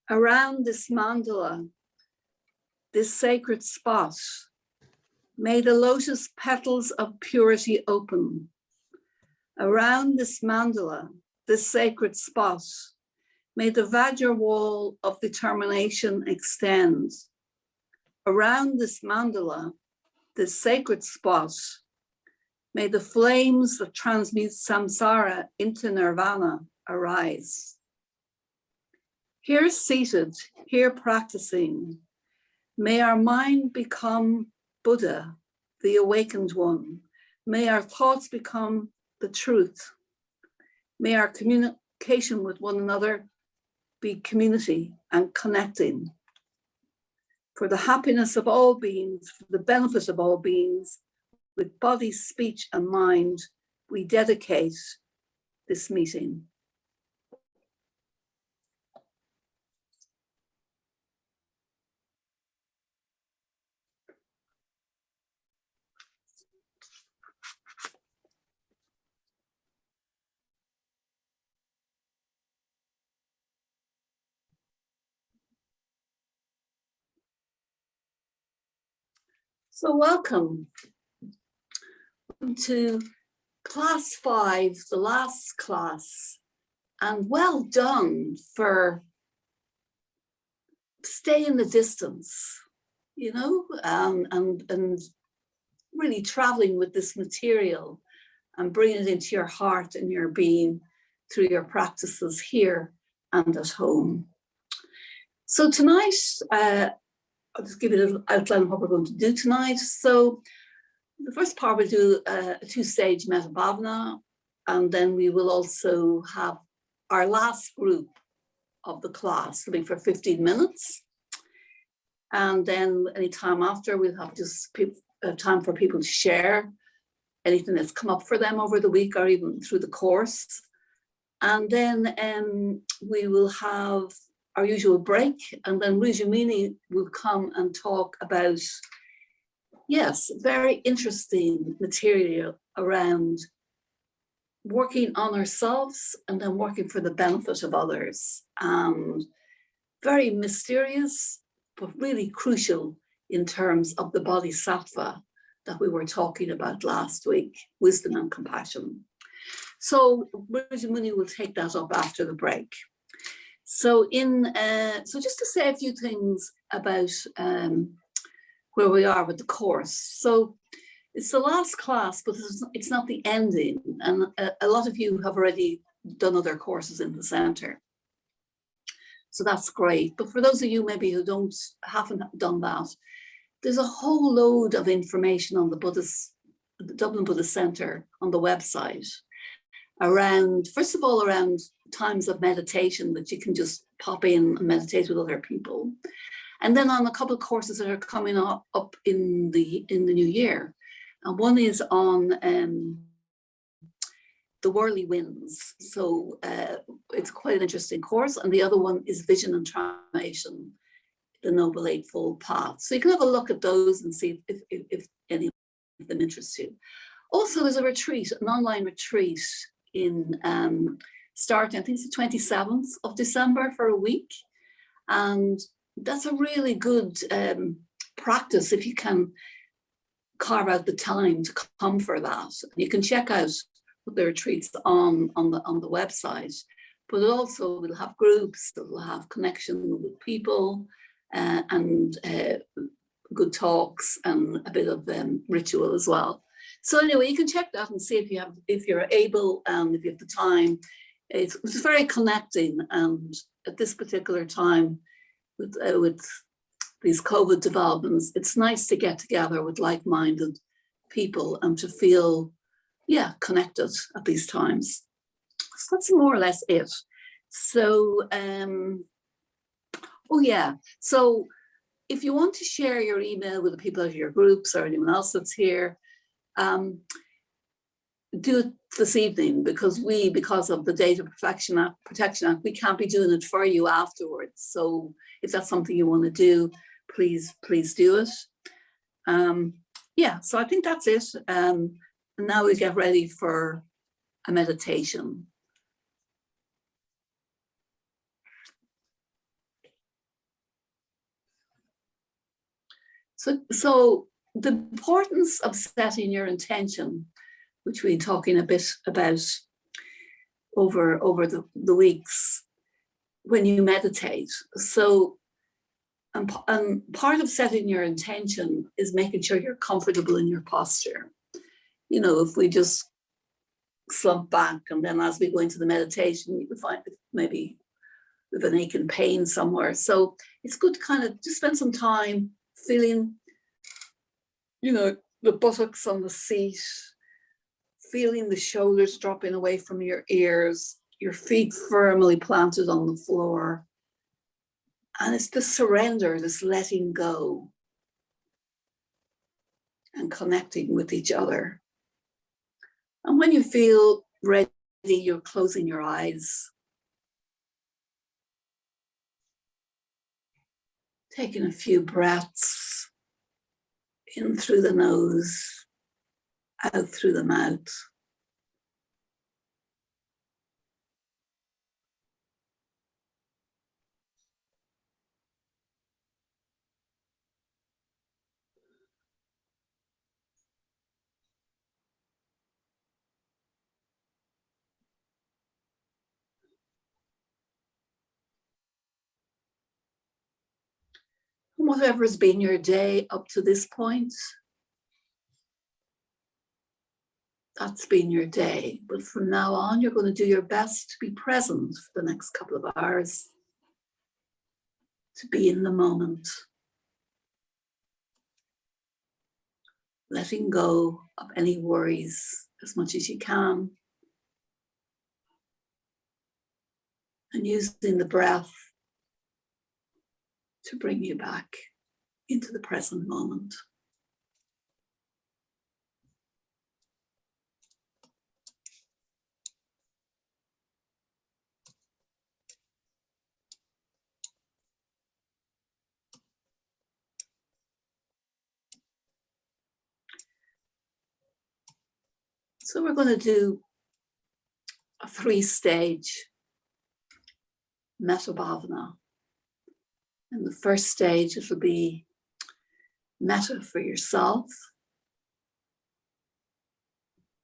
Around this mandala, this sacred spot, may the lotus petals of purity open. Around this mandala, this sacred spot, may the Vajra wall of determination extend. Around this mandala, this sacred spot, may the flames that transmute samsara into nirvana arise. Here seated, here practicing, may our mind become Buddha, the awakened one. May our thoughts become the truth. May our communication with one another be community and connecting. For the happiness of all beings, for the benefit of all beings, with body, speech, and mind, we dedicate this meeting. So welcome to class 5, the last class, and well done for staying the distance, you know, and really traveling with this material and bringing it into your heart and your being through your practices here and at home. So tonight, I'll just give you a little outline of what we're going to do tonight. So the first part, we'll do a 2-stage metta bhavana, and then we will also have our last group of the class. It'll be for 15 minutes. And then any time after, we'll have just time for people to share anything that's come up for them over the week or even through the course. And then we will have our usual break, and then Rujamini will come and talk about, yes, very interesting material around working on ourselves and then working for the benefit of others. And very mysterious, but really crucial in terms of the bodhisattva that we were talking about last week, wisdom and compassion. So Rujamini will take that up after the break. So so just to say a few things about where we are with the course. So it's the last class, but it's not the ending. And a lot of you have already done other courses in the centre. So that's great. But for those of you maybe who haven't done that, there's a whole load of information on the Dublin Buddhist Centre on the website around, first of all, around times of meditation that you can just pop in and meditate with other people. And then on a couple of courses that are coming up in the new year. And one is on the worldly winds. So it's quite an interesting course. And the other one is Vision and Transformation, the Noble Eightfold Path. So you can have a look at those and see if any of them interest you. Also, there's a retreat, an online retreat in starting, I think it's the 27th of December for a week. And that's a really good practice if you can carve out the time to come for that. You can check out the retreats on the website, but it also will have groups that will have connection with people and good talks and a bit of ritual as well. So anyway, you can check that and see if you're able and if you have the time. It's very connecting, and at this particular time with these COVID developments, it's nice to get together with like-minded people and to feel, connected at these times. So that's more or less it. So, so if you want to share your email with the people of your groups or anyone else that's here, do it this evening, because of the Data Protection Act, we can't be doing it for you afterwards. So if that's something you want to do, please do it. So I think that's it. And now we get ready for a meditation. So the importance of setting your intention, which we've been talking a bit about over the weeks when you meditate. So, and part of setting your intention is making sure you're comfortable in your posture. You know, if we just slump back and then as we go into the meditation, you would find maybe with an ache and pain somewhere. So it's good to kind of just spend some time feeling, you know, the buttocks on the seat, feeling the shoulders dropping away from your ears, your feet firmly planted on the floor. And it's the surrender, this letting go and connecting with each other. And when you feel ready, you're closing your eyes, taking a few breaths in through the nose, out through the mouth. And whatever's been your day up to this point, that's been your day. But from now on, you're going to do your best to be present for the next couple of hours, to be in the moment, letting go of any worries as much as you can, and using the breath to bring you back into the present moment. So we're going to do a 3-stage metta bhavana. In the first stage, it'll be metta for yourself,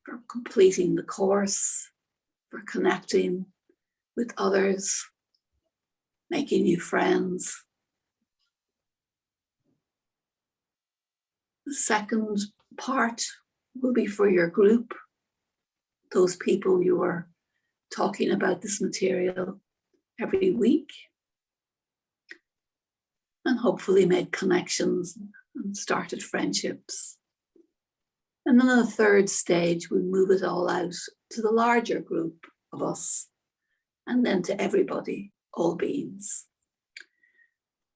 for completing the course, for connecting with others, making new friends. The second part will be for your group, those people you are talking about this material every week, and hopefully made connections and started friendships. And then in the third stage, we move it all out to the larger group of us, and then to everybody, all beings.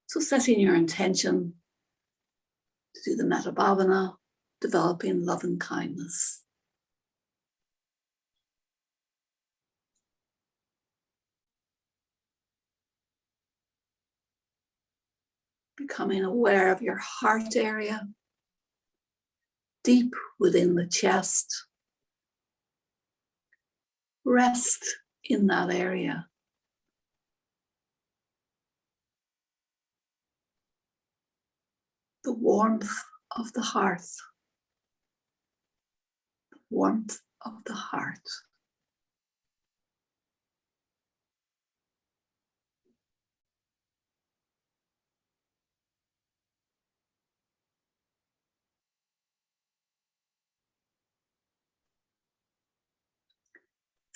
So setting your intention to do the metta bhavana, developing love and kindness. Becoming aware of your heart area, deep within the chest. Rest in that area. The warmth of the hearth. The warmth of the heart.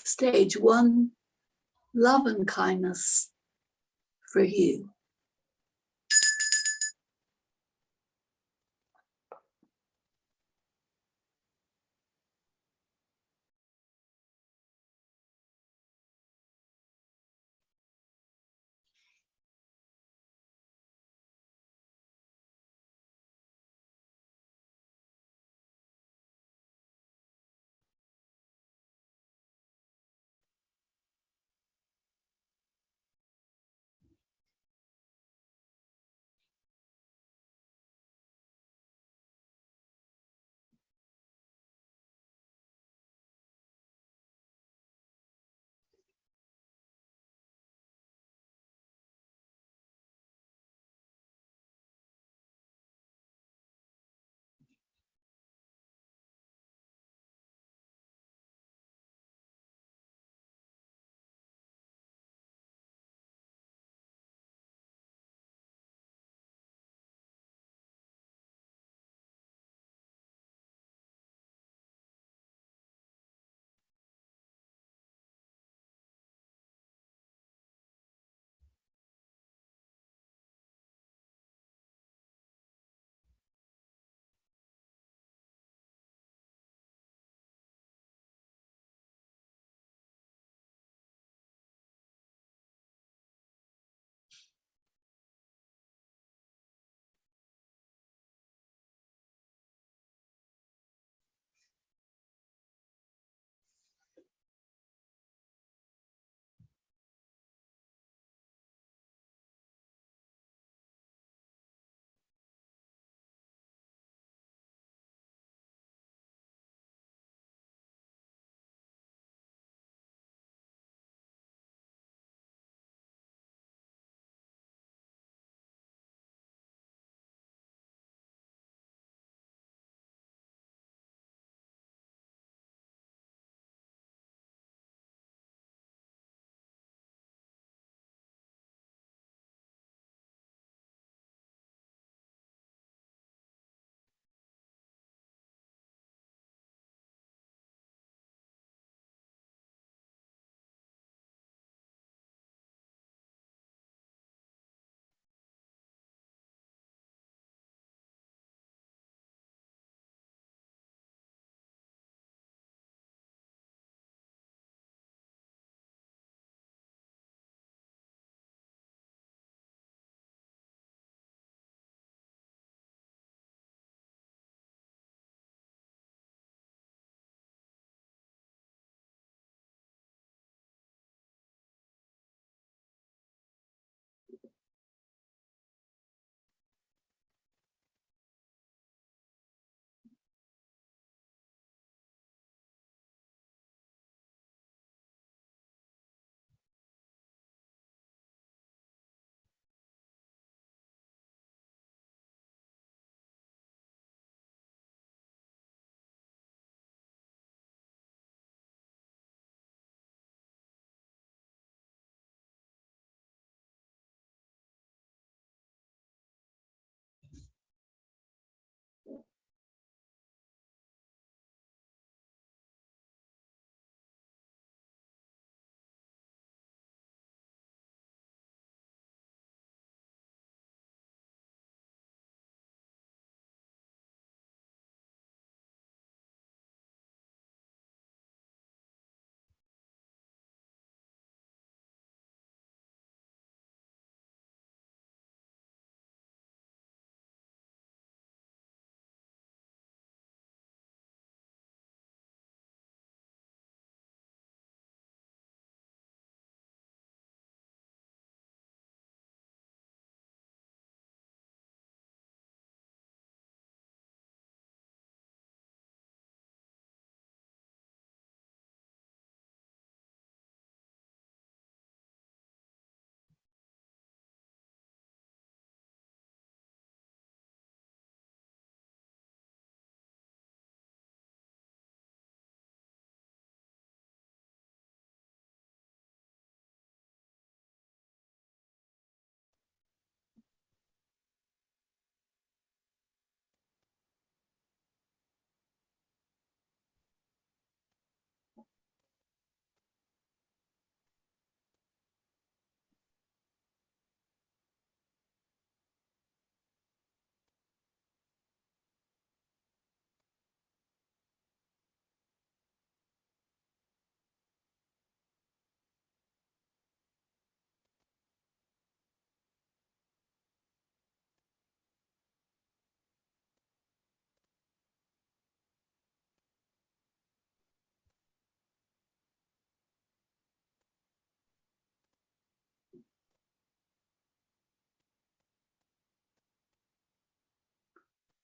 Stage 1, love and kindness for you.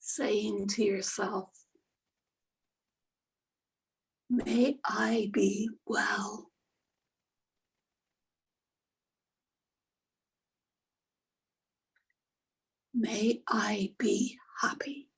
saying to yourself, may I be well. May I be happy.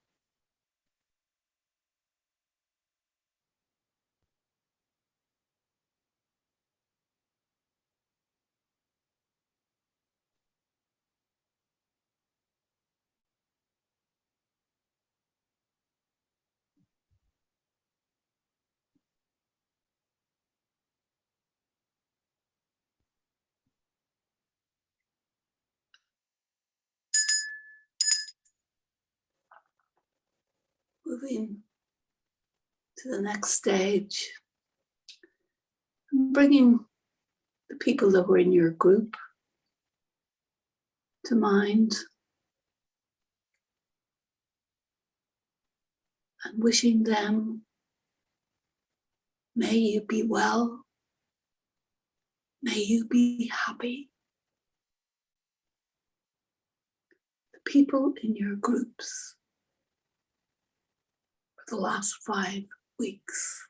Moving to the next stage, bringing the people that were in your group to mind and wishing them, may you be well, may you be happy. The people in your groups for the last 5 weeks.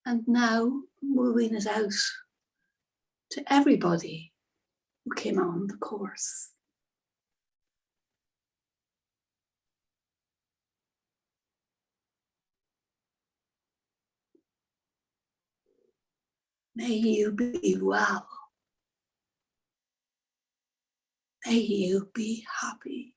And now moving it out to everybody who came on the course. May you be well. May you be happy.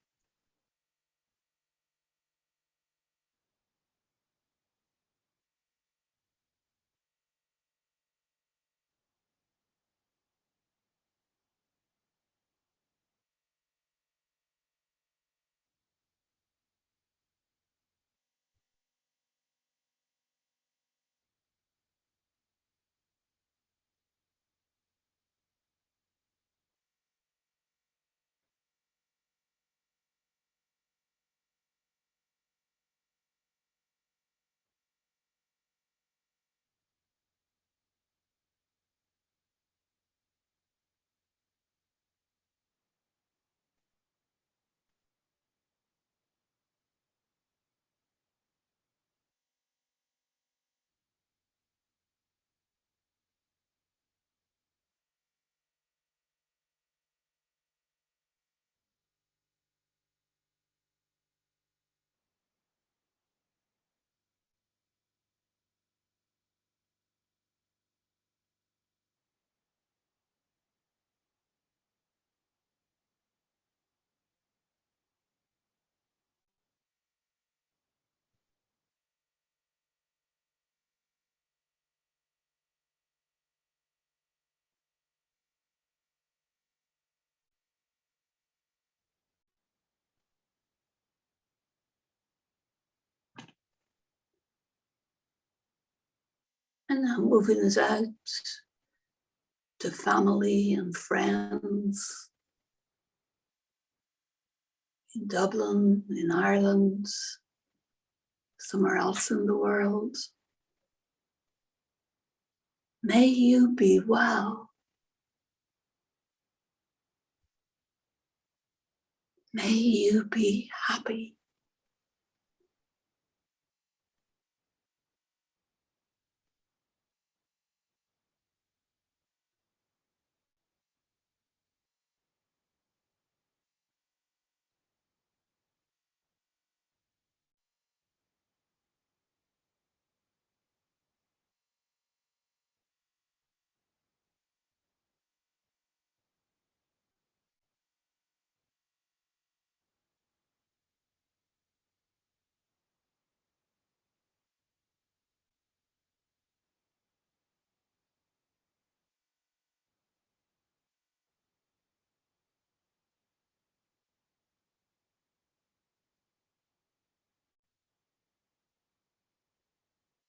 And now moving it out to family and friends in Dublin, in Ireland, somewhere else in the world. May you be well. May you be happy.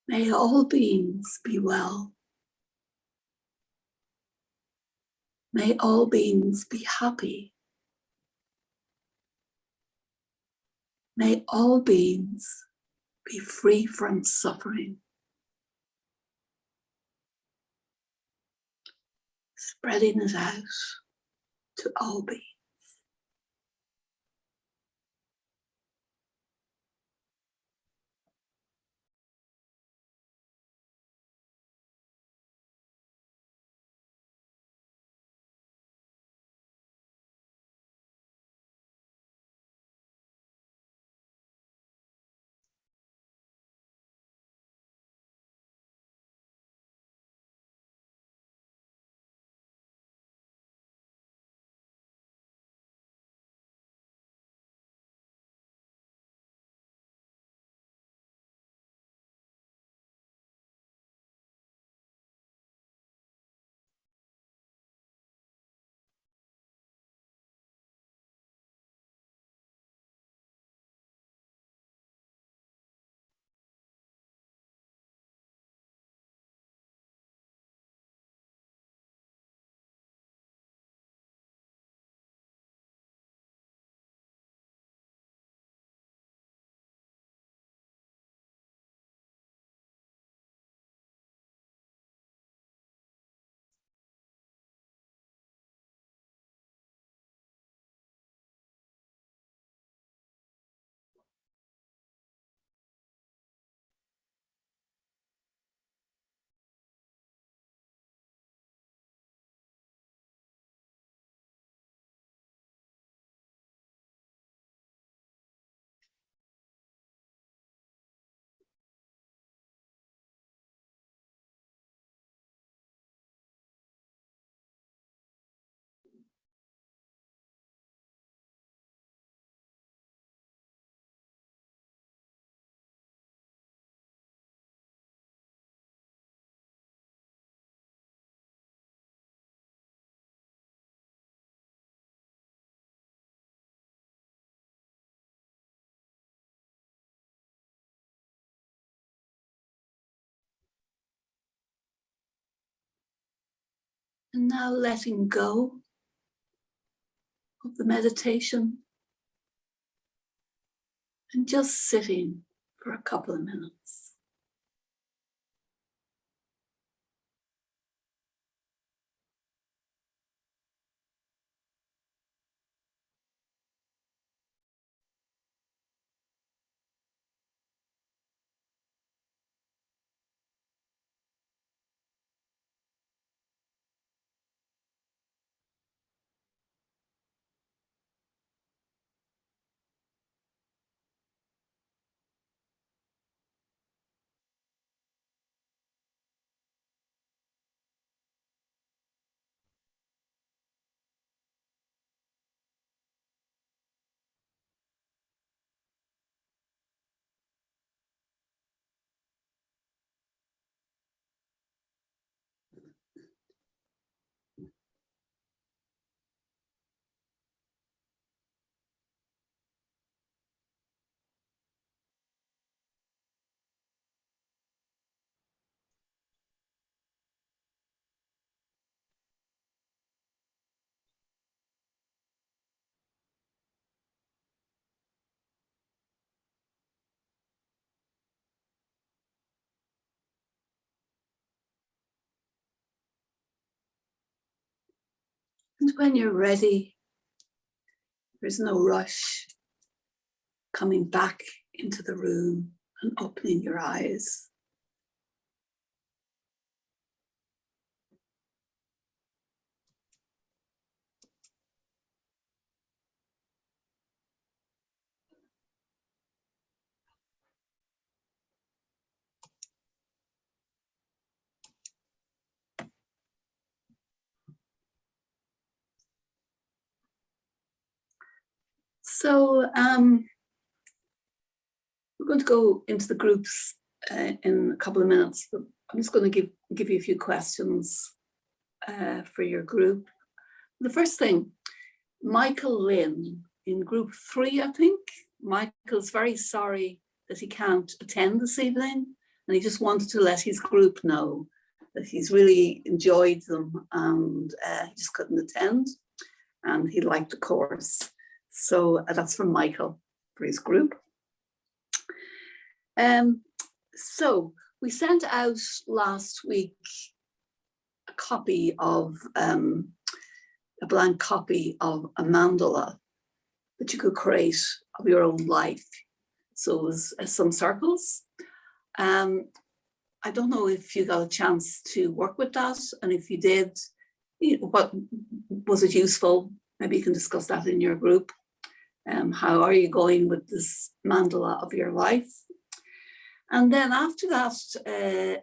May all beings be well. May all beings be happy. May all beings be free from suffering. Spreading it out to all beings. And now letting go of the meditation and just sitting for a couple of minutes. when you're ready, there's no rush, coming back into the room and opening your eyes. So we're going to go into the groups in a couple of minutes, but I'm just going to give you a few questions for your group. The first thing, Michael Lynn in group 3, I think. Michael's very sorry that he can't attend this evening, and he just wanted to let his group know that he's really enjoyed them, and he just couldn't attend, and he liked the course. So that's from Michael for his group. So we sent out last week a copy of a blank copy of a mandala that you could create of your own life. So it was some circles. I don't know if you got a chance to work with that, and if you did, what was it useful? Maybe you can discuss that in your group. How are you going with this mandala of your life? And then after that,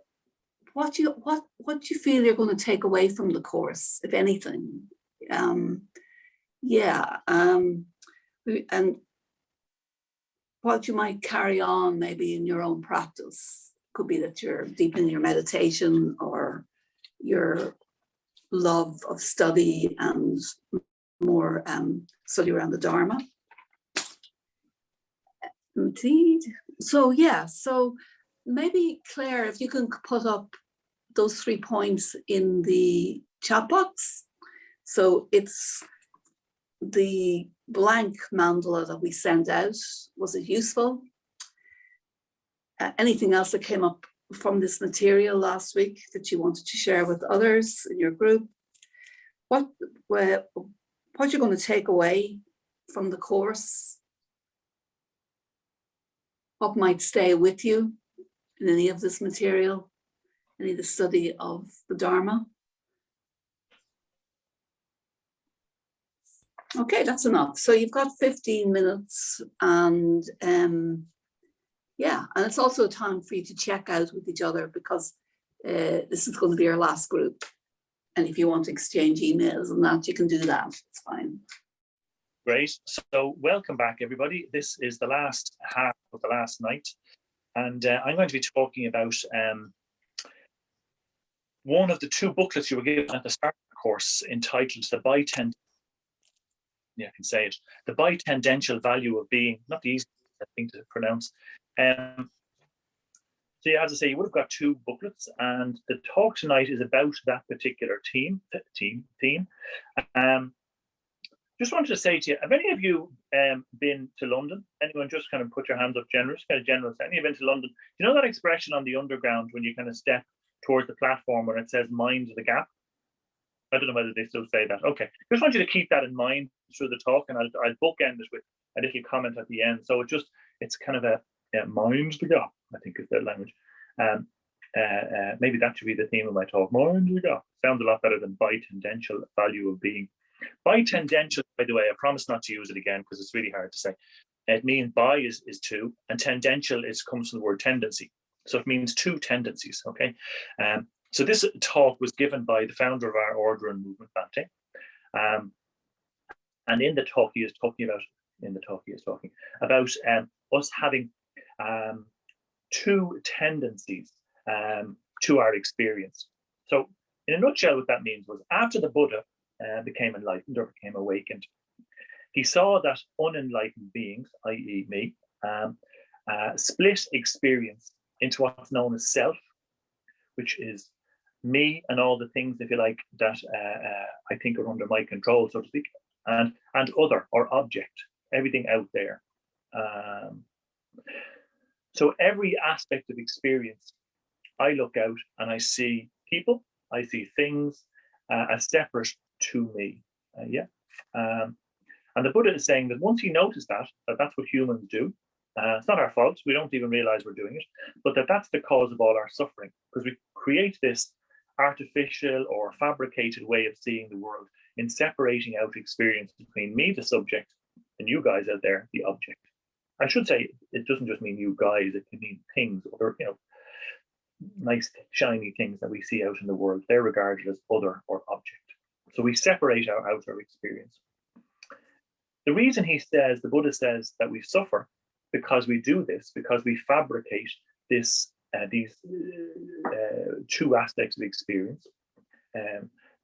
what do you feel you're going to take away from the course, if anything? And what you might carry on maybe in your own practice. Could be that you're deepening your meditation or your love of study and more study around the Dharma. Indeed. So maybe Claire, if you can put up those 3 points in the chat box. So it's the blank mandala that we sent out. Was it useful? Anything else that came up from this material last week that you wanted to share with others in your group? What you're going to take away from the course? What might stay with you in any of this material, any of the study of the Dharma? Okay, that's enough. So you've got 15 minutes, and and it's also a time for you to check out with each other, because this is going to be our last group. And if you want to exchange emails and that, you can do that. It's fine. Great. So welcome back, everybody. This is the last half of the last night. And I'm going to be talking about one of the 2 booklets you were given at the start of the course, entitled The Bitendential Value of Being. Not the easiest thing to pronounce. So yeah, as I say, you would have got 2 booklets, and the talk tonight is about that particular theme. Just wanted to say to you, have any of you been to London? Anyone just kind of put your hands up, generous, kind of generous. Any of you been to London? You know that expression on the underground when you kind of step towards the platform where it says mind the gap? I don't know whether they still say that. Okay, just want you to keep that in mind through the talk, and I'll bookend it with a little comment at the end. So it's kind of a mind the gap, I think is the language. Maybe that should be the theme of my talk. Mind the gap. Sounds a lot better than bitendential value of being. Bitendential, by the way, I promise not to use it again because it's really hard to say. It means bi is 2, and tendential comes from the word tendency. So it means 2 tendencies, okay? So this talk was given by the founder of our order and movement, Bhante. And in the talk he is talking about us having 2 tendencies to our experience. So in a nutshell, what that means was, after the Buddha became enlightened or became awakened, he saw that unenlightened beings, i.e. me, split experience into what's known as self, which is me and all the things, if you like, that I think are under my control, so to speak, and other, or object, everything out there. So every aspect of experience, I look out and I see people, I see things as separate to me. And the Buddha is saying that once he noticed that that's what humans do, it's not our fault, we don't even realize we're doing it, but that's the cause of all our suffering, because we create this artificial or fabricated way of seeing the world in separating out experience between me, the subject, and you guys out there, the object. I should say it doesn't just mean you guys, it can mean things, or nice shiny things that we see out in the world. They're regarded as other or object. So we separate our outer experience. The reason the Buddha says that we suffer because we do this, because we fabricate these two aspects of experience.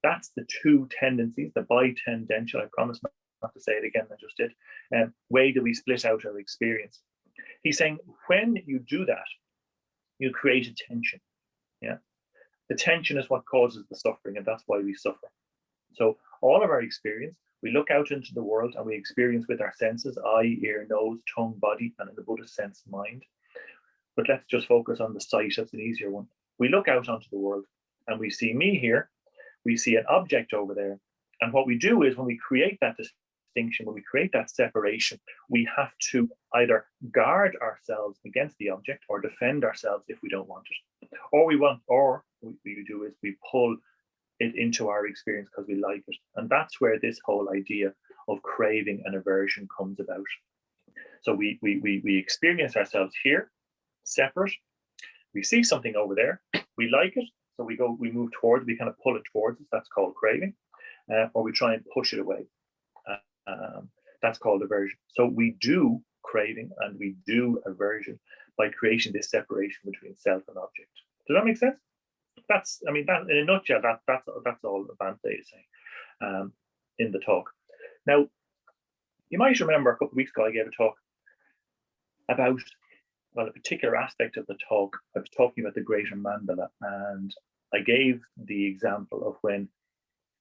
That's the two tendencies, the bi-tendential, I promise not to say it again, I just did, way that we split out our experience. He's saying when you do that, you create a tension. Yeah, the tension is what causes the suffering, and that's why we suffer. So all of our experience, we look out into the world and we experience with our senses, eye, ear, nose, tongue, body, and in the Buddhist sense, mind. But let's just focus on the sight, that's an easier one. We look out onto the world and we see me here, we see an object over there. And what we do is when we create that distinction, when we create that separation, we have to either guard ourselves against the object or defend ourselves if we don't want it. Or what we do is we pull it into our experience because we like it. And that's where this whole idea of craving and aversion comes about. So we experience ourselves here, separate. We see something over there, we like it, so we move towards, we kind of pull it towards us. That's called craving, or we try and push it away. That's called aversion. So we do craving and we do aversion by creating this separation between self and object. Does that make sense? That in a nutshell, that's all Bhante is saying in the talk. Now, you might remember a couple of weeks ago I gave a talk about, well, a particular aspect of the talk. I was talking about the Greater Mandala, and I gave the example of when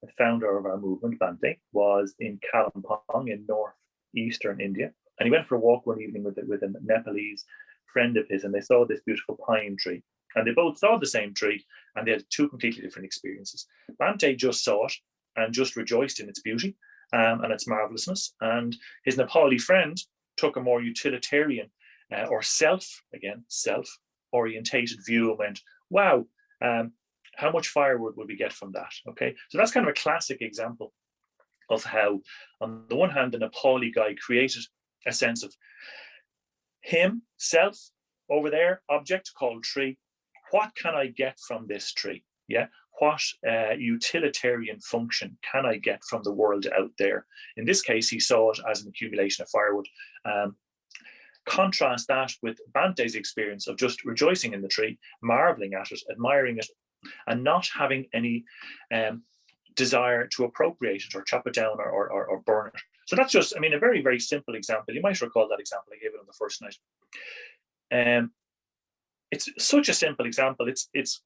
the founder of our movement, Bhante, was in Kalimpong in northeastern India, and he went for a walk one evening with a Nepalese friend of his, and they saw this beautiful pine tree. And they both saw the same tree, and they had two completely different experiences. Bhante just saw it and just rejoiced in its beauty and its marvelousness. And his Nepali friend took a more utilitarian or self-orientated view and went, wow, how much firewood would we get from that? Okay, so that's kind of a classic example of how, on the one hand, the Nepali guy created a sense of him, self, over there, object called tree. What can I get from this tree? Yeah, what utilitarian function can I get from the world out there? In this case, he saw it as an accumulation of firewood. Contrast that with Bhante's experience of just rejoicing in the tree, marveling at it, admiring it, and not having any desire to appropriate it or chop it down or burn it. So that's just, a very, very simple example. You might recall that example I gave it on the first night. It's such a simple example. It's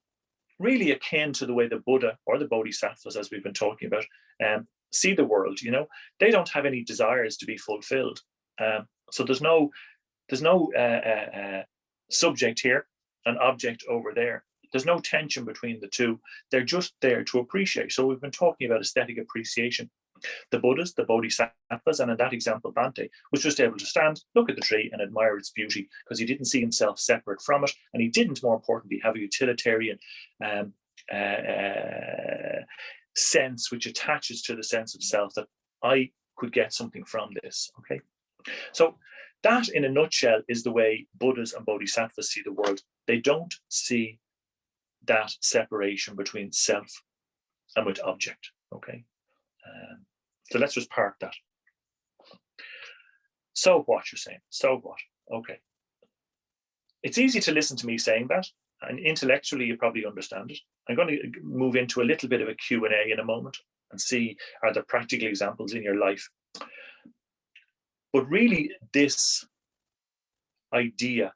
really akin to the way the Buddha or the Bodhisattvas, as we've been talking about, see the world. They don't have any desires to be fulfilled. So there's no subject here, an object over there. There's no tension between the two. They're just there to appreciate. So we've been talking about aesthetic appreciation. The Buddhas, the Bodhisattvas, and in that example, Bhante was just able to stand, look at the tree and admire its beauty because he didn't see himself separate from it. And he didn't, more importantly, have a utilitarian sense which attaches to the sense of self that I could get something from this. Okay, so that in a nutshell is the way Buddhas and Bodhisattvas see the world. They don't see that separation between self and with object. Okay. So let's just park that. So what, you're saying? So what? Okay. It's easy to listen to me saying that, and intellectually you probably understand it. I'm going to move into a little bit of a Q&A in a moment and see, are there practical examples in your life? But really, this idea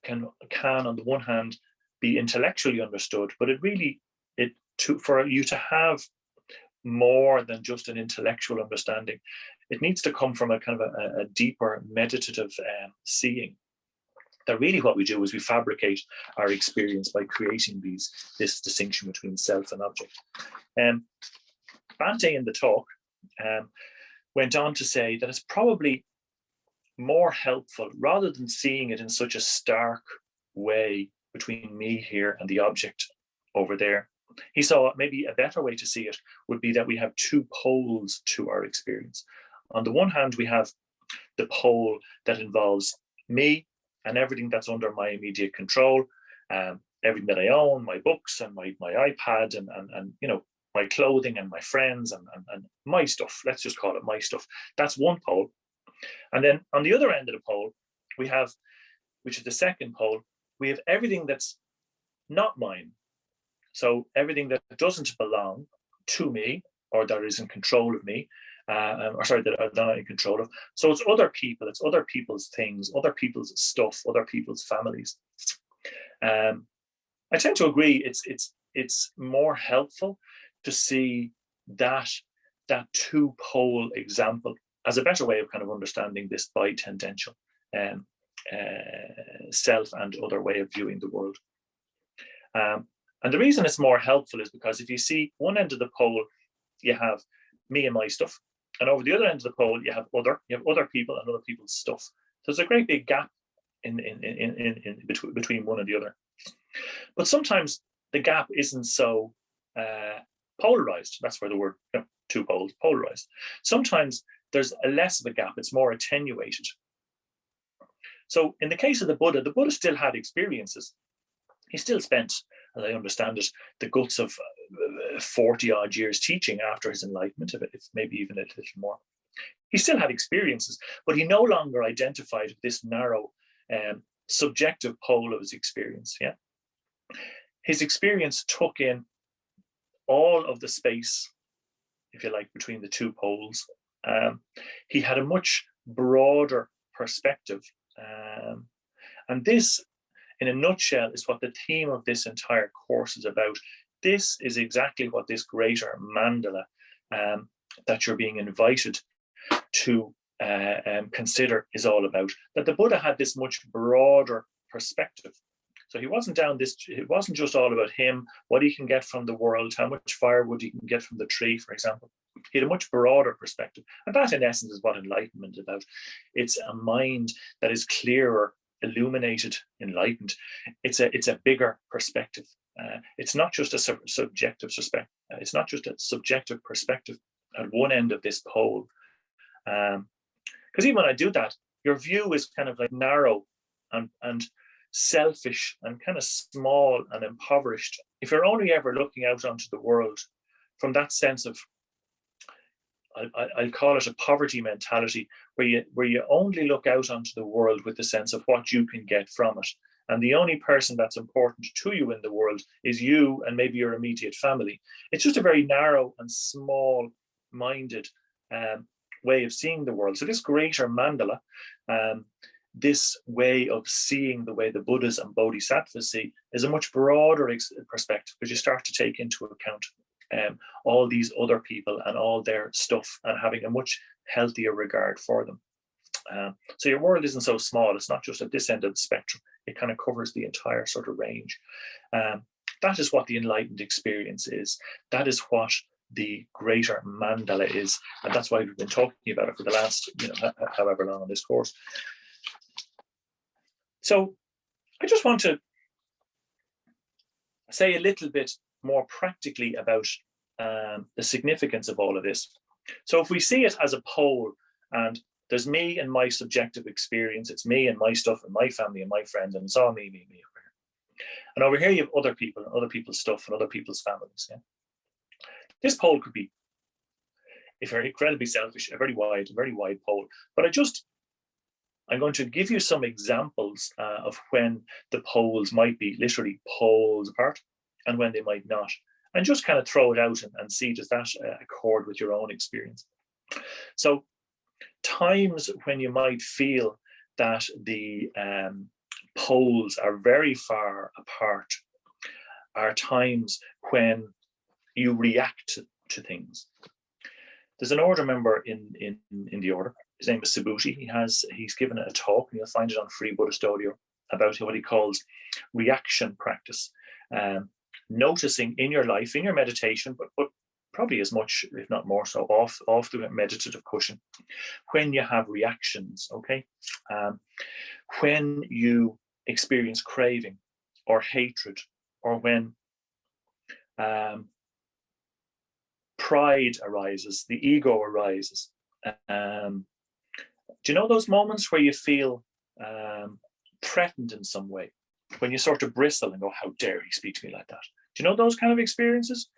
can on the one hand be intellectually understood, but for you to have more than just an intellectual understanding, it needs to come from a kind of a deeper meditative seeing. That really what we do is we fabricate our experience by creating this distinction between self and object. Bhante in the talk went on to say that it's probably more helpful, rather than seeing it in such a stark way between me here and the object over there. He saw maybe a better way to see it would be that we have two poles to our experience. On the one hand, we have the pole that involves me and everything that's under my immediate control, everything that I own, my books and my iPad and you know, my clothing and my friends and my stuff. Let's just call it my stuff. That's one pole. And then on the other end of the pole, we have, which is the second pole, we have everything that's not mine. So everything that doesn't belong to me or that is in control of me, or sorry, that I'm not in control of. So it's other people, it's other people's things, other people's stuff, other people's families. I tend to agree it's more helpful to see that two pole example as a better way of kind of understanding this bitendential self and other way of viewing the world. And the reason it's more helpful is because if you see one end of the pole, you have me and my stuff, and over the other end of the pole, you have other people and other people's stuff. So there's a great big gap in between one and the other. But sometimes the gap isn't so polarized. That's where the word, you know, two poles, polarized. Sometimes there's a less of a gap. It's more attenuated. So in the case of the Buddha still had experiences. He still spent, as I understand it, the guts of 40 odd years teaching after his enlightenment, if maybe even a little more. He still had experiences, but he no longer identified this narrow subjective pole of his experience. Yeah, his experience took in all of the space, if you like, between the two poles. He had a much broader perspective, and this, in a nutshell, is what the theme of this entire course is about. This is exactly what this greater mandala that you're being invited to consider is all about. That the Buddha had this much broader perspective. So he wasn't it wasn't just all about him, what he can get from the world, how much firewood he can get from the tree, for example. He had a much broader perspective. And that, in essence, is what enlightenment is about. It's a mind that is clearer, illuminated, enlightened. It's a bigger perspective. It's not just a subjective perspective. It's not just a subjective perspective at one end of this pole. Because even when I do that, your view is kind of like narrow and selfish and kind of small and impoverished. If you're only ever looking out onto the world from that sense of, I'll call it a poverty mentality, where you only look out onto the world with the sense of what you can get from it. And the only person that's important to you in the world is you and maybe your immediate family. It's just a very narrow and small-minded way of seeing the world. So this greater mandala, this way of seeing the way the Buddhas and Bodhisattvas see, is a much broader perspective, because you start to take into account all these other people and all their stuff, and having a much healthier regard for them. So your world isn't so small. It's not just at this end of the spectrum. It kind of covers the entire sort of range. That is what the enlightened experience is. That is what the greater mandala is. And that's why we've been talking about it for the last, however long on this course. So I just want to say a little bit more practically about the significance of all of this. So if we see it as a pole, and there's me and my subjective experience, it's me and my stuff and my family and my friends, and it's all me over here. And over here you have other people and other people's stuff and other people's families. Yeah? This pole could be a very incredibly selfish, a very wide pole. But I'm going to give you some examples of when the poles might be literally poles apart and when they might not. And just kind of throw it out and see, does that accord with your own experience? So times when you might feel that the poles are very far apart are times when you react to things. There's an order member in the order. His name is Subhuti. He's given a talk, and you'll find it on Free Buddhist Audio, about what he calls reaction practice. Noticing in your life, in your meditation, but probably as much, if not more so, off the meditative cushion. When you have reactions, okay? When you experience craving or hatred, or when pride arises, the ego arises. Do you know those moments where you feel threatened in some way? When you sort of bristle and go, how dare he speak to me like that? Do you know those kind of experiences?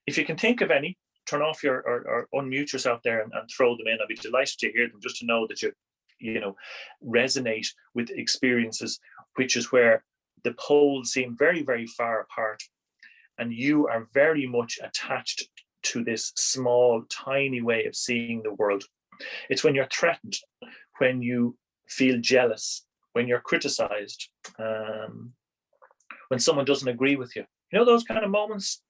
If you can think of any, turn off your or unmute yourself there and throw them in. I'd be delighted to hear them, just to know that you know, resonate with experiences, which is where the poles seem very, very far apart, and you are very much attached to this small, tiny way of seeing the world. It's when you're threatened, when you feel jealous, when you're criticized, when someone doesn't agree with you. You know, those kind of moments,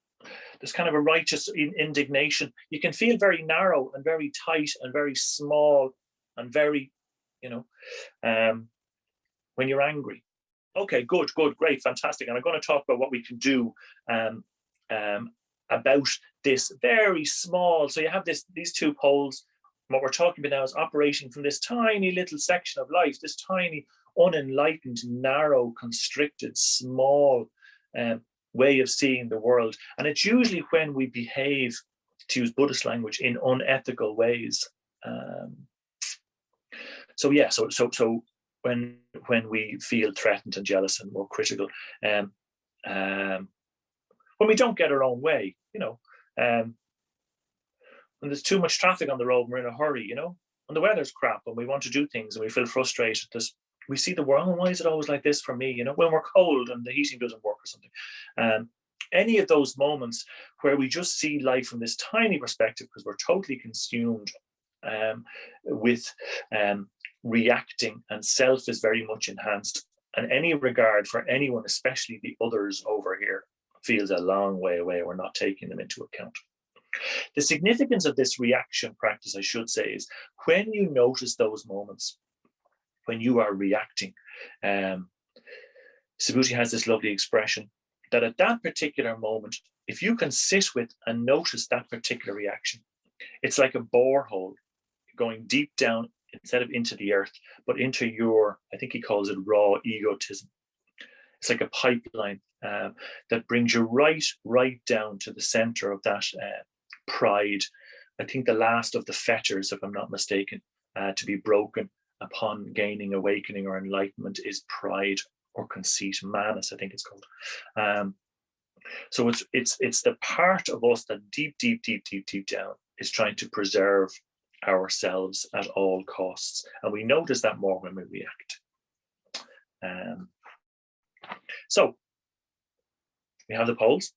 there's kind of a righteous indignation. You can feel very narrow and very tight and very small and very, you know, when you're angry. Okay, good, great, fantastic. And I'm going to talk about what we can do about this very small. So you have these two poles. What we're talking about now is operating from this tiny little section of life, this tiny, unenlightened, narrow, constricted, small way of seeing the world. And it's usually when we behave, to use Buddhist language, in unethical ways. So when we feel threatened and jealous and more critical, when we don't get our own way, you know, when there's too much traffic on the road and we're in a hurry, you know, when the weather's crap and we want to do things and we feel frustrated, we see the world, why is it always like this for me? You know, when we're cold and the heating doesn't work or something. Any of those moments where we just see life from this tiny perspective because we're totally consumed with reacting, and self is very much enhanced, and any regard for anyone, especially the others over here, feels a long way away. We're not taking them into account. The significance of this reaction practice, I should say, is when you notice those moments when you are reacting. Subhuti has this lovely expression that at that particular moment, if you can sit with and notice that particular reaction, it's like a borehole going deep down, instead of into the earth, but into your, I think he calls it raw egotism. It's like a pipeline that brings you right down to the center of that pride. I think the last of the fetters, if I'm not mistaken, to be broken upon gaining awakening or enlightenment is pride or conceit, manas, I think it's called. So it's the part of us that deep down is trying to preserve ourselves at all costs, and we notice that more when we react. So we have the poles.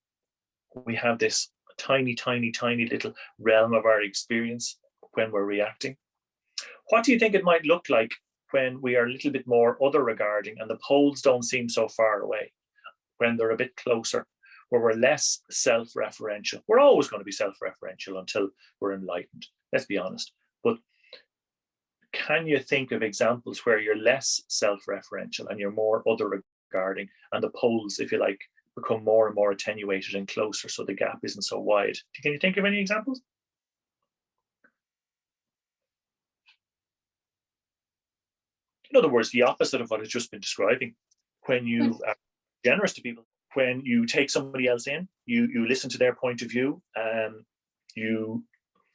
We have this tiny little realm of our experience when we're reacting. What do you think it might look like when we are a little bit more other regarding and the poles don't seem so far away, when they're a bit closer, where we're less self-referential? We're always going to be self-referential until we're enlightened, let's be honest. But can you think of examples where you're less self-referential and you're more other regarding, and the poles, if you like, become more and more attenuated and closer, so the gap isn't so wide? Can you think of any examples? In other words, the opposite of what I've just been describing. When you are generous to people, when you take somebody else in, you listen to their point of view, you,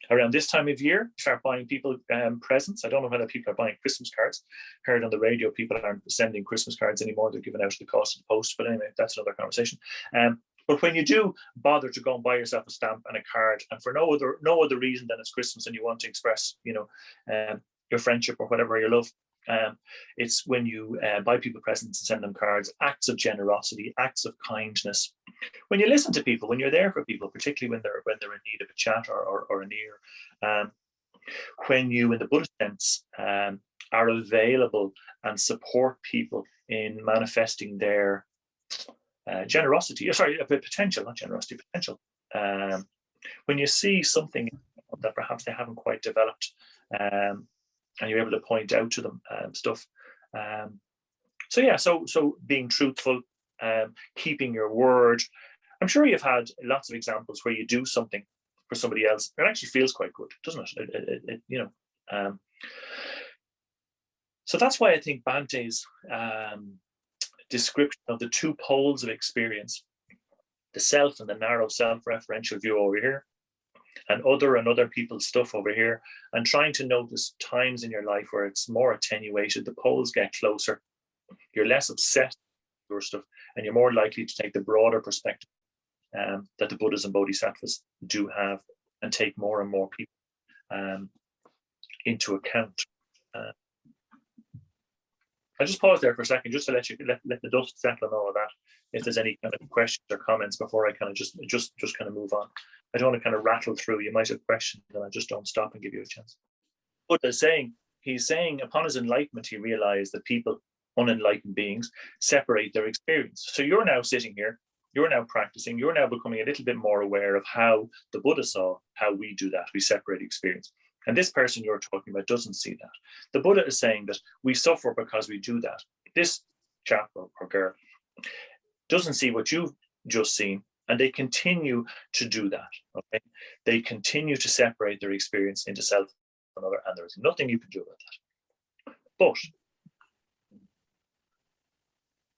around this time of year, start buying people presents. I don't know whether people are buying Christmas cards. Heard on the radio, people aren't sending Christmas cards anymore. They're giving out at the cost of the post. But anyway, that's another conversation. But when you do bother to go and buy yourself a stamp and a card, and for no other reason than it's Christmas and you want to express, you know, your friendship or whatever, your love, it's when you buy people presents and send them cards, acts of generosity, acts of kindness. When you listen to people, when you're there for people, particularly when they're in need of a chat or an ear, when you, in the Buddhist sense, are available and support people in manifesting their generosity, potential, not generosity, potential. When you see something that perhaps they haven't quite developed, and you're able to point out to them stuff. So being truthful, keeping your word, I'm sure you've had lots of examples where you do something for somebody else. It actually feels quite good, doesn't it? So that's why I think Bante's description of the two poles of experience, the self and the narrow self-referential view over here, and other people's stuff over here, and trying to notice times in your life where it's more attenuated, the poles get closer, you're less obsessed with your stuff, and you're more likely to take the broader perspective that the Buddhas and Bodhisattvas do have, and take more and more people into account. I'll just pause there for a second, just to let the dust settle on all of that. If there's any kind of questions or comments before I kind of just kind of move on. I don't want to kind of rattle through. You might have questions, and I just don't stop and give you a chance. But he's saying upon his enlightenment, he realized that people, unenlightened beings, separate their experience. So you're now sitting here, you're now practicing, you're now becoming a little bit more aware of how the Buddha saw how we do that. We separate experience. And this person you're talking about doesn't see that. The Buddha is saying that we suffer because we do that. This chap or girl doesn't see what you've just seen, and they continue to do that. Okay, they continue to separate their experience into self and other, and there's nothing you can do about that. But,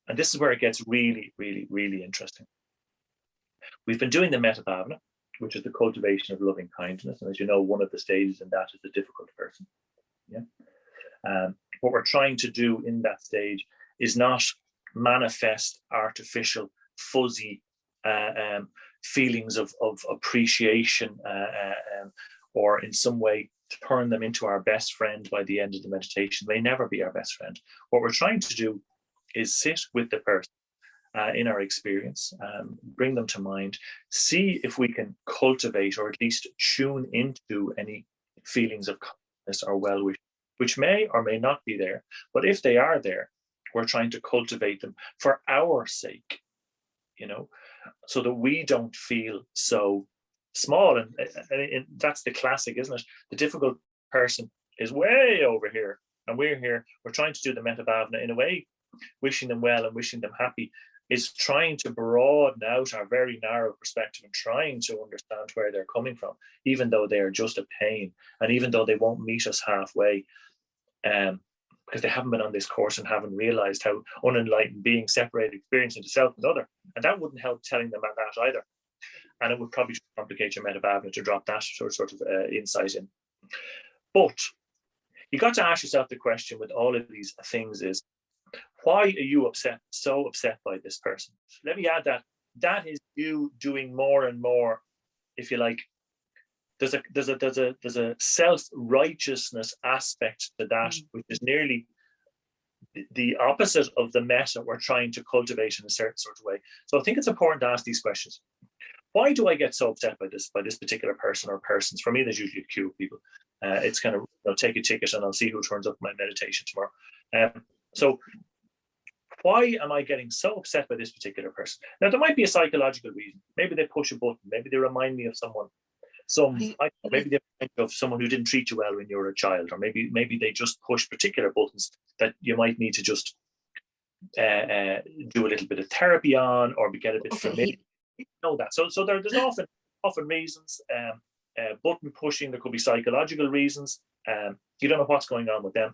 and this is where it gets really, really, really interesting. We've been doing the metta bhavana, which is the cultivation of loving kindness. And as you know, one of the stages in that is the difficult person. Yeah. What we're trying to do in that stage is not manifest artificial, fuzzy feelings of appreciation or in some way turn them into our best friend by the end of the meditation. They never be our best friend. What we're trying to do is sit with the person in our experience, bring them to mind, see if we can cultivate or at least tune into any feelings of kindness or well-wish, which may or may not be there. But if they are there, we're trying to cultivate them for our sake, so that we don't feel so small. And that's the classic, isn't it? The difficult person is way over here, and we're here. We're trying to do the metta bhavana in a way, wishing them well and wishing them happy, is trying to broaden out our very narrow perspective and trying to understand where they're coming from, even though they are just a pain, and even though they won't meet us halfway, because they haven't been on this course and haven't realized how unenlightened beings separate experience into self and other. And that wouldn't help telling them about that either. And it would probably complicate your metta bhavana to drop that sort of insight in. But you got to ask yourself the question with all of these things is, why are you so upset by this person? Let me add that is you doing more and more, if you like. There's a self-righteousness aspect to that, which is nearly the opposite of the metta we're trying to cultivate in a certain sort of way. So I think it's important to ask these questions. Why do I get so upset by this particular person or persons? For me, there's usually a queue of people. It's kind of, take a ticket and I'll see who turns up in my meditation tomorrow. So why am I getting so upset by this particular person? Now, there might be a psychological reason. Maybe they push a button. Maybe they remind me of someone. Maybe they think of someone who didn't treat you well when you were a child, or maybe they just push particular buttons that you might need to just do a little bit of therapy on, or get a bit familiar. You know that. So there's often reasons. Button pushing. There could be psychological reasons. You don't know what's going on with them.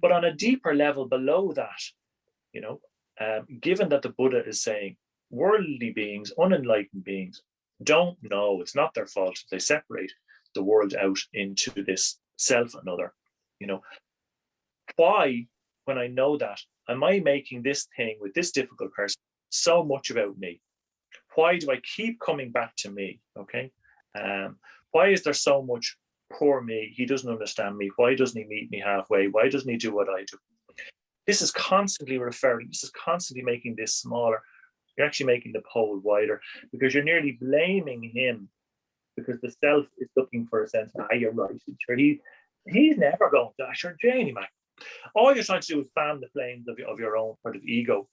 But on a deeper level below that, given that the Buddha is saying worldly beings, unenlightened beings, don't know, it's not their fault. They separate the world out into this self and other. Why, when I know that, am I making this thing with this difficult person so much about me? Why do I keep coming back to me? Okay. Why is there so much poor me? He doesn't understand me. Why doesn't he meet me halfway? Why doesn't he do what I do? This is constantly referring. This is constantly making this smaller. You're actually making the pole wider, because you're nearly blaming him, because the self is looking for a sense of, you're right. Sure, he's never going to, sure, Janie, man. All you're trying to do is fan the flames of your own sort of ego.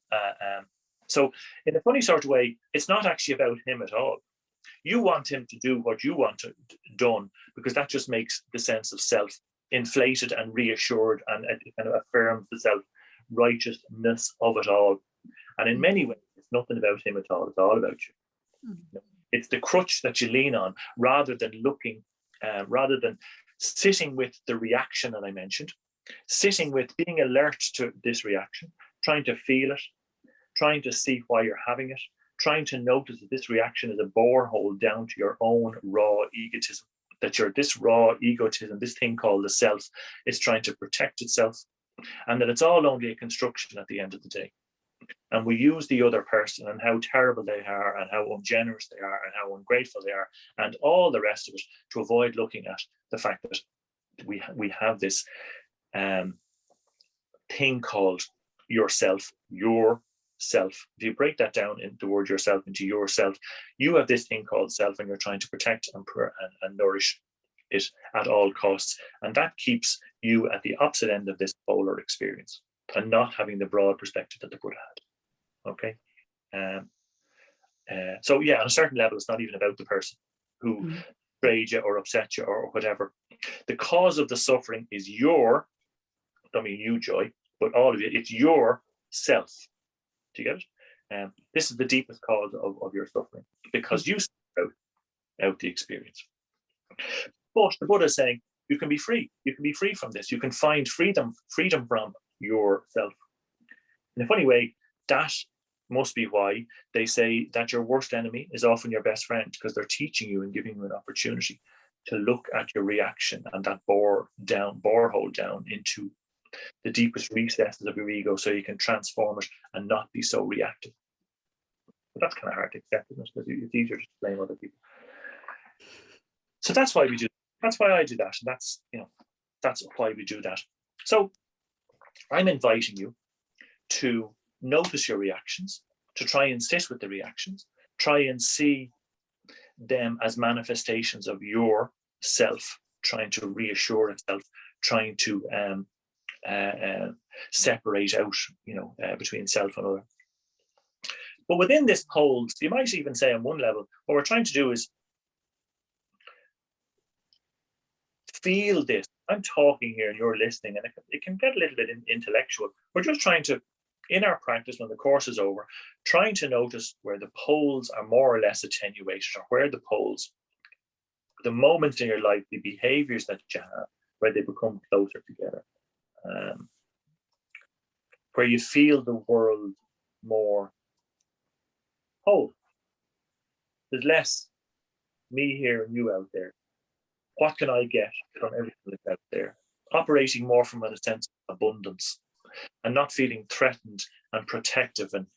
So in a funny sort of way, it's not actually about him at all. You want him to do what you want done, because that just makes the sense of self inflated and reassured, and it kind of affirms the self-righteousness of it all. And in many ways, it's nothing about him at all. It's all about you. It's the crutch that you lean on rather than sitting with the reaction that I mentioned, sitting with being alert to this reaction, trying to feel it, trying to see why you're having it, trying to notice that this reaction is a borehole down to your own raw egotism, that this raw egotism, this thing called the self, is trying to protect itself, and that it's all only a construction at the end of the day. And we use the other person and how terrible they are and how ungenerous they are and how ungrateful they are and all the rest of it to avoid looking at the fact that we have this thing called yourself. If you break that down into the word yourself into yourself, you have this thing called self, and you're trying to protect and nourish it at all costs. And that keeps you at the opposite end of this polar experience and not having the broad perspective that the Buddha had. Okay. So yeah, on a certain level, it's not even about the person who betrayed you or upset you or whatever. The cause of the suffering is I don't mean you, Joy, but all of you, it's your self. Do you get it? This is the deepest cause of your suffering because you out the experience. But the Buddha is saying you can be free. You can be free from this. You can find freedom from yourself. In a funny way, that must be why they say that your worst enemy is often your best friend, because they're teaching you and giving you an opportunity to look at your reaction and that borehole down into the deepest recesses of your ego so you can transform it and not be so reactive. But that's kind of hard to accept, isn't it? Because it's easier to blame other people. So that's why we do. That's why I do that, and that's why we do that. So I'm inviting you to notice your reactions, to try and sit with the reactions, try and see them as manifestations of your self, trying to reassure itself, trying to separate out, between self and other. But within this pole, you might even say on one level, what we're trying to do is feel this. I'm talking here and you're listening, and it can get a little bit intellectual. We're just trying to, in our practice, when the course is over, trying to notice where the poles are more or less attenuated, or where the poles, the moments in your life, the behaviors that you have, where they become closer together, where you feel the world more whole. There's less me here and you out there. What can I get from everything that's out there? Operating more from a sense of abundance and not feeling threatened and protective. And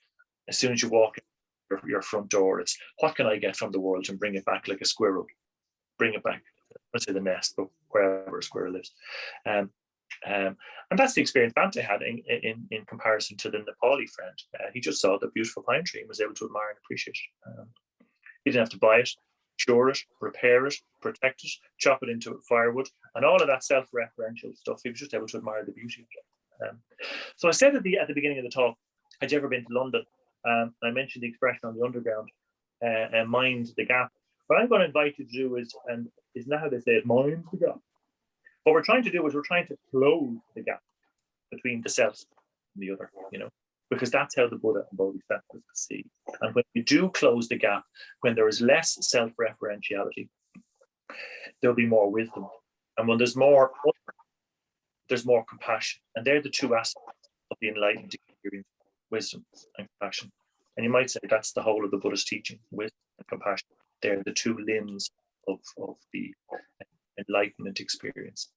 as soon as you walk in your front door, it's what can I get from the world and bring it back like a squirrel? Bring it back, let's say the nest, but wherever a squirrel lives. And that's the experience Bante had in comparison to the Nepali friend. He just saw the beautiful pine tree and was able to admire and appreciate it. He didn't have to buy it, cure it, repair it, protect it, chop it into firewood, and all of that self-referential stuff. He was just able to admire the beauty of it. So I said at the beginning of the talk, had you ever been to London? I mentioned the expression on the underground, and mind the gap. What I'm going to invite you to do is not how they say it, mind the gap. What we're trying to do is we're trying to close the gap between the self and the other, because that's how the Buddha and Bodhisattvas see. And when you do close the gap, when there is less self-referentiality, there'll be more wisdom. And when there's more compassion. And they're the two aspects of the enlightened experience, wisdom and compassion. And you might say that's the whole of the Buddhist teaching, wisdom and compassion. They're the two limbs of the enlightenment experience.